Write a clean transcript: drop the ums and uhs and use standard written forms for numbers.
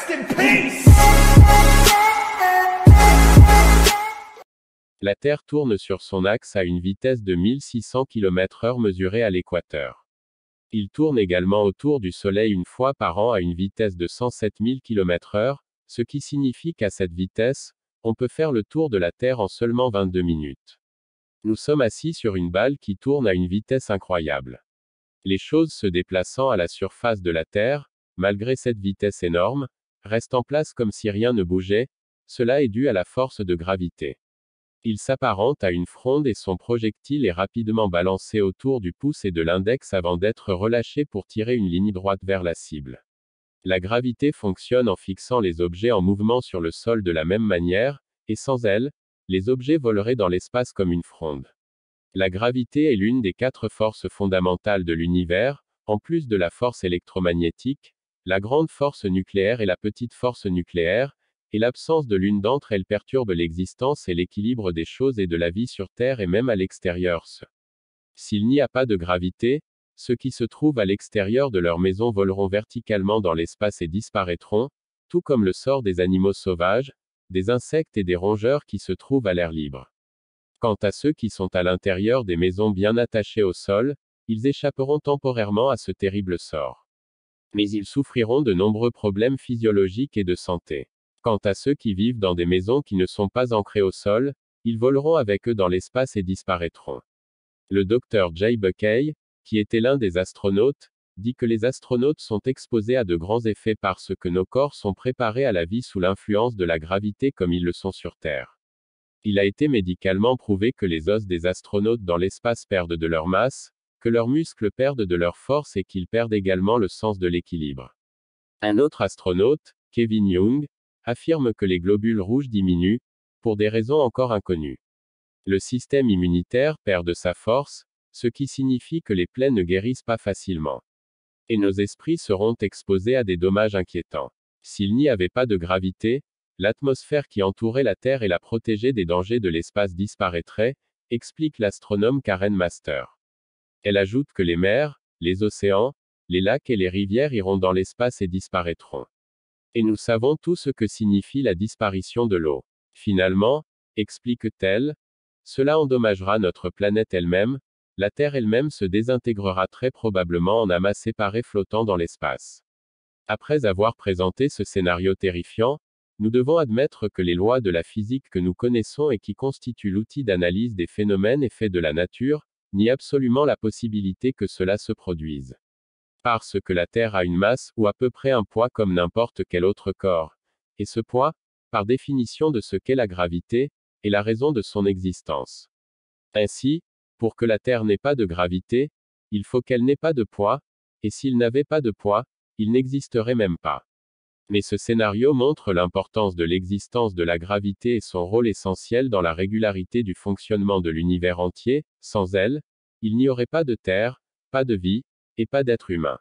Rest in peace! La Terre tourne sur son axe à une vitesse de 1600 km/h mesurée à l'équateur. Il tourne également autour du Soleil une fois par an à une vitesse de 107 000 km/h, ce qui signifie qu'à cette vitesse, on peut faire le tour de la Terre en seulement 22 minutes. Nous sommes assis sur une balle qui tourne à une vitesse incroyable. Les choses se déplaçant à la surface de la Terre, malgré cette vitesse énorme, restent en place comme si rien ne bougeait, cela est dû à la force de gravité. Il s'apparente à une fronde et son projectile est rapidement balancé autour du pouce et de l'index avant d'être relâché pour tirer une ligne droite vers la cible. La gravité fonctionne en fixant les objets en mouvement sur le sol de la même manière, et sans elle, les objets voleraient dans l'espace comme une fronde. La gravité est l'une des 4 forces fondamentales de l'univers, en plus de la force électromagnétique, la grande force nucléaire et la petite force nucléaire, et l'absence de l'une d'entre elles perturbe l'existence et l'équilibre des choses et de la vie sur Terre et même à l'extérieur. S'il n'y a pas de gravité, ceux qui se trouvent à l'extérieur de leur maison voleront verticalement dans l'espace et disparaîtront, tout comme le sort des animaux sauvages, des insectes et des rongeurs qui se trouvent à l'air libre. Quant à ceux qui sont à l'intérieur des maisons bien attachées au sol, ils échapperont temporairement à ce terrible sort. Mais ils souffriront de nombreux problèmes physiologiques et de santé. Quant à ceux qui vivent dans des maisons qui ne sont pas ancrées au sol, ils voleront avec eux dans l'espace et disparaîtront. Le docteur Jay Buckey, qui était l'un des astronautes, dit que les astronautes sont exposés à de grands effets parce que nos corps sont préparés à la vie sous l'influence de la gravité comme ils le sont sur Terre. Il a été médicalement prouvé que les os des astronautes dans l'espace perdent de leur masse, que leurs muscles perdent de leur force et qu'ils perdent également le sens de l'équilibre. Un autre astronaute, Kevin Young, affirme que les globules rouges diminuent, pour des raisons encore inconnues. Le système immunitaire perd de sa force, ce qui signifie que les plaies ne guérissent pas facilement. Et nos esprits seront exposés à des dommages inquiétants. S'il n'y avait pas de gravité, l'atmosphère qui entourait la Terre et la protégeait des dangers de l'espace disparaîtrait, explique l'astronome Karen Master. Elle ajoute que les mers, les océans, les lacs et les rivières iront dans l'espace et disparaîtront. Et nous savons tout ce que signifie la disparition de l'eau. Finalement, explique-t-elle, cela endommagera notre planète elle-même, la Terre elle-même se désintégrera très probablement en amas séparés flottant dans l'espace. Après avoir présenté ce scénario terrifiant, nous devons admettre que les lois de la physique que nous connaissons et qui constituent l'outil d'analyse des phénomènes et faits de la nature, nient absolument la possibilité que cela se produise. Parce que la Terre a une masse, ou à peu près un poids comme n'importe quel autre corps. Et ce poids, par définition de ce qu'est la gravité, est la raison de son existence. Ainsi, pour que la Terre n'ait pas de gravité, il faut qu'elle n'ait pas de poids, et s'il n'avait pas de poids, il n'existerait même pas. Mais ce scénario montre l'importance de l'existence de la gravité et son rôle essentiel dans la régularité du fonctionnement de l'univers entier. Sans elle, il n'y aurait pas de Terre, pas de vie, et pas d'être humain.